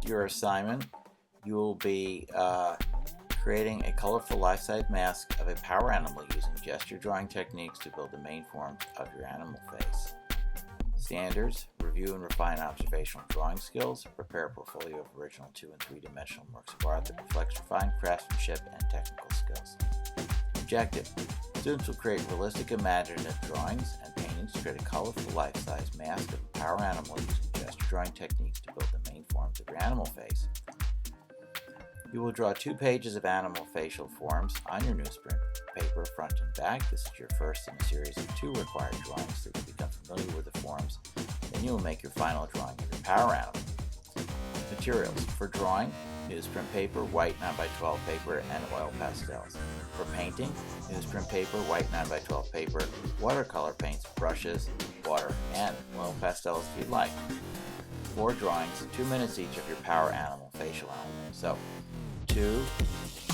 your assignment, you will be creating a colorful life-size mask of a power animal using gesture drawing techniques to build the main forms of your animal face. Standards: review and refine observational drawing skills, prepare a portfolio of original 2- and 3-dimensional works of art that reflects refined craftsmanship and technical skills. Objective: students will create realistic imaginative drawings and paintings to create a colorful life-size mask of a power animal using gesture drawing techniques to build the main forms of your animal face. You will draw 2 pages of animal facial forms on your newsprint paper, front and back. This is your first in a series of 2 required drawings so you become familiar with the forms. Then you will make your final drawing of your power animal. Materials: for drawing, newsprint paper, white 9x12 paper, and oil pastels. For painting, newsprint paper, white 9x12 paper, watercolor paints, brushes, water, and oil pastels if you'd like. 4 drawings, 2 minutes each of your power animal facial element. So 2,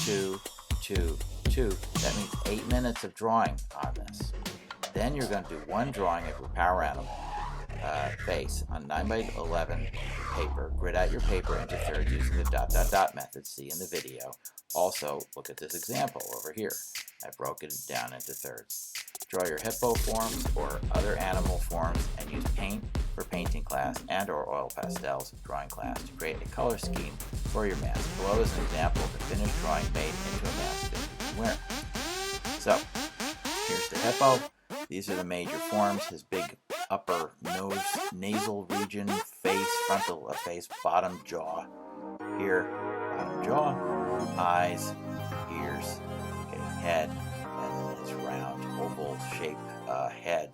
2, 2, 2. That means 8 minutes of drawing on this. Then you're going to do 1 drawing of your power animal face on 9x11 paper. Grid out your paper into thirds using the ... method. See in the video. Also, look at this example over here. I broke it down into thirds. Draw your hippo forms or other animal forms and use paint for painting class and or oil pastels drawing class to create a color scheme for your mask. Below is an example of the finished drawing made into a mask that you can wear. So, here's the hippo. These are the major forms: his big upper nose, nasal region, face, frontal face, bottom jaw. Here, bottom jaw, eyes, ears, head, and then his round oval shaped head.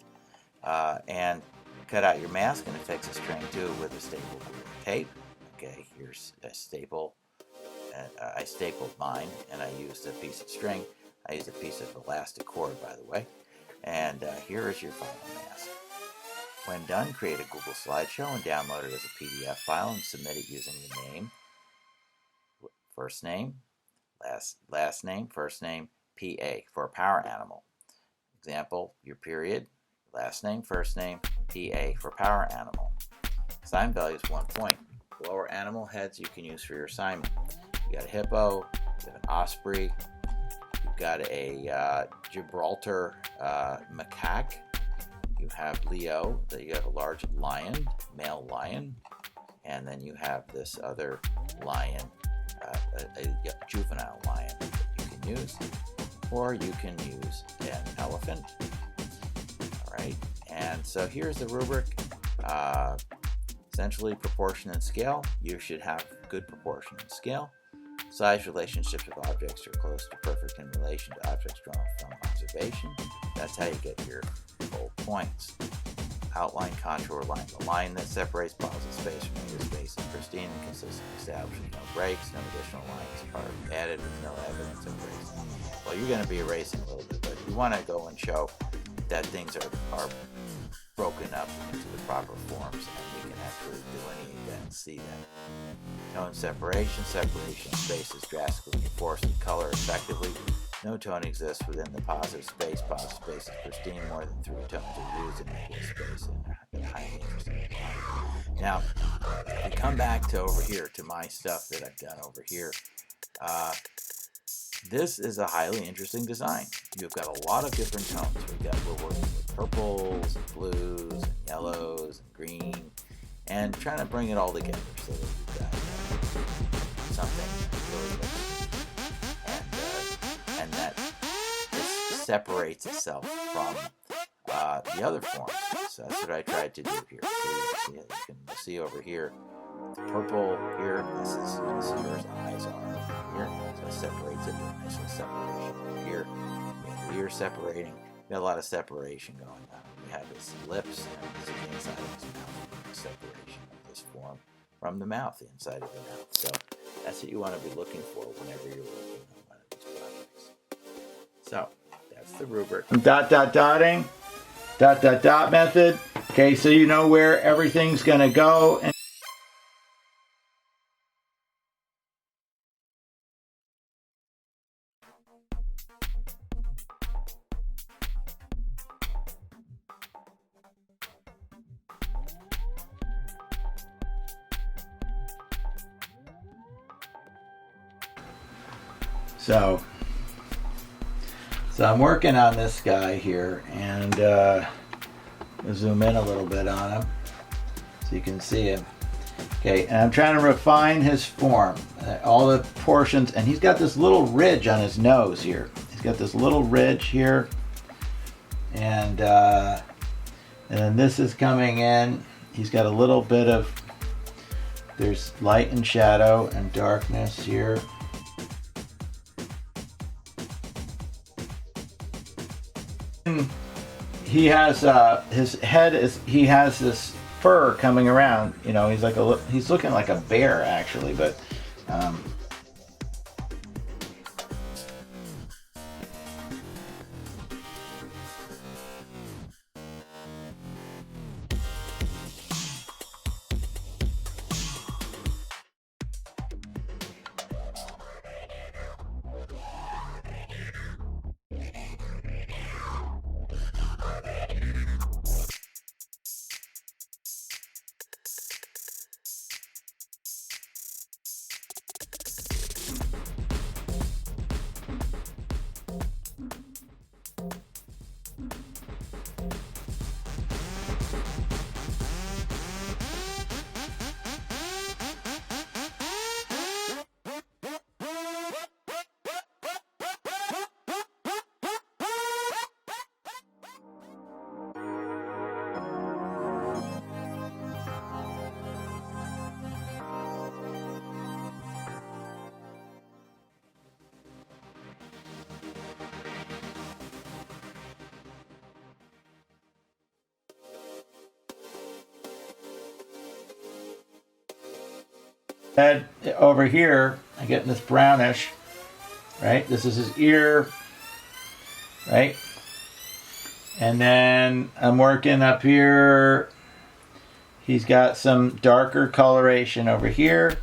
And cut out your mask and affix a string to it with a staple tape. Okay, here's a staple. I stapled mine and I used a piece of string. I used a piece of elastic cord, by the way. And here is your final mask. When done, create a Google slideshow and download it as a PDF file and submit it using the name, first name, last name, first name, PA for a power animal. Example, your period, last name, first name, PA for power animal. Assignment value is 1 point. Lower animal heads you can use for your assignment. You got a hippo, you have an osprey, you've got a Gibraltar macaque, you have Leo, that you have a large lion, male lion, and then you have this other lion, a juvenile lion that you can use, or you can use an elephant. All right, and so here's the rubric. Essentially, proportion and scale. You should have good proportion and scale. Size relationships of objects are close to perfect in relation to objects drawn from observation. That's how you get your full points. Outline, contour, line. The line that separates positive space from negative space is pristine and consistent, establishing no breaks, no additional lines are added with no evidence of erasing. Well, you're going to be erasing a little bit, but you want to go and show that things are broken up into the proper forms and we can actually delineate that and see them. Tone separation. Separation of spaces drastically enforced the color effectively. No tone exists within the positive space. Positive space is pristine. More than 3 tones are used in negative space and they're highly interesting. Now, we come back to over here to my stuff that I've done over here. This is a highly interesting design. You've got a lot of different tones. We're working with purples, and blues, and yellows, and green, and trying to bring it all together so that you've got something really good. And that this separates itself from the other forms. So that's what I tried to do here. So you can see over here, the purple here, this is where his eyes are here. So it separates it, the initial separation over here. We have the ear separating. We got a lot of separation going on. We have his lips, and this is the inside of his mouth. Separation of this form from the mouth, the inside of the mouth. So that's what you want to be looking for whenever you're working on one of these projects. So that's the rubric. Dotting. Method. Okay, so you know where everything's going to go. And So I'm working on this guy here, and I'll zoom in a little bit on him so you can see him. Okay, and I'm trying to refine his form, all the portions, and he's got this little ridge on his nose here. He's got this little ridge here, and then this is coming in. He's got a little bit of, there's light and shadow and darkness here. He has his head is, he has this fur coming around, you know, he's like he's looking like a bear actually, but head over here, I'm getting this brownish, right? This is his ear, right? And then I'm working up here. He's got some darker coloration over here.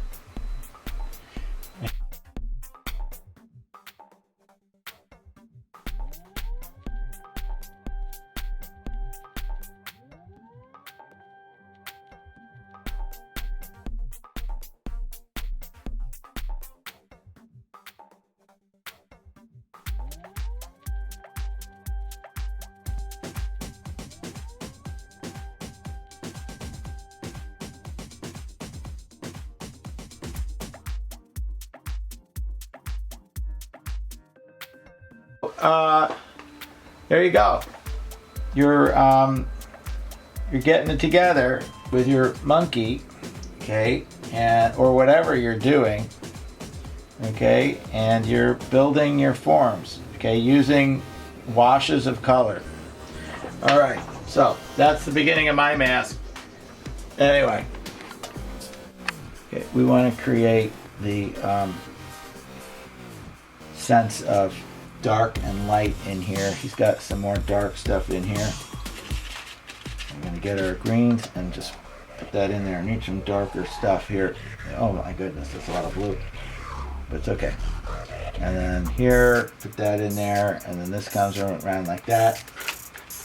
There you go. You're getting it together with your monkey, okay, and or whatever you're doing, okay, and you're building your forms, okay, using washes of color. All right, so that's the beginning of my mask. Anyway, okay, we want to create the sense of dark and light in here. He's got some more dark stuff in here. I'm going to get our greens and just put that in there. I need some darker stuff here. Oh my goodness, that's a lot of blue, but it's okay. And then here, put that in there, and then this comes around like that,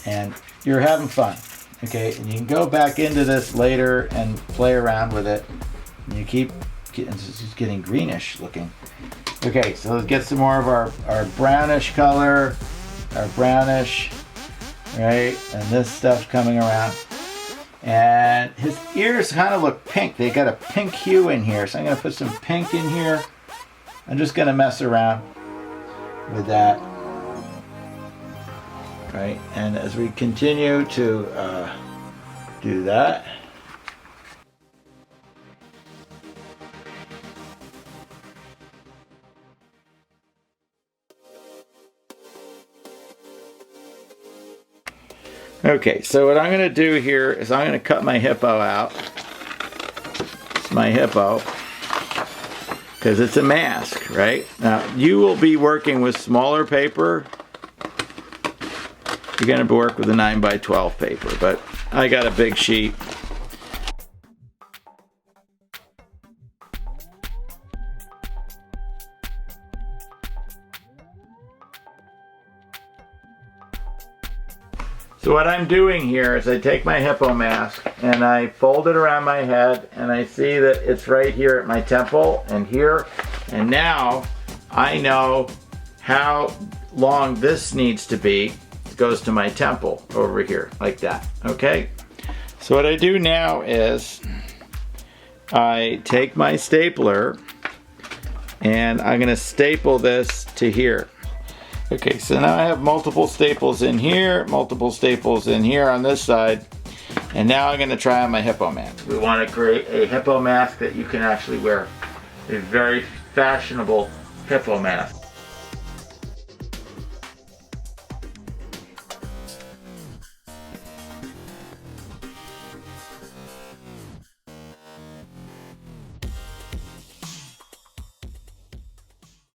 and you're having fun, okay? And you can go back into this later and play around with it, and you keep getting, it's just getting greenish looking. Okay, so let's get some more of our brownish color, our brownish, right? And this stuff's coming around. And his ears kind of look pink. They got a pink hue in here. So I'm going to put some pink in here. I'm just going to mess around with that. Right, and as we continue to do that, okay, so what I'm going to do here is I'm going to cut my hippo out. It's my hippo because it's a mask, right? Now, you will be working with smaller paper. You're going to work with a 9x12 paper, but I got a big sheet. So what I'm doing here is I take my hippo mask and I fold it around my head, and I see that it's right here at my temple and here. And now I know how long this needs to be. It goes to my temple over here, like that, okay? So what I do now is I take my stapler and I'm gonna staple this to here. Okay, so now I have multiple staples in here, multiple staples in here on this side, and now I'm gonna try on my hippo mask. We wanna create a hippo mask that you can actually wear. A very fashionable hippo mask.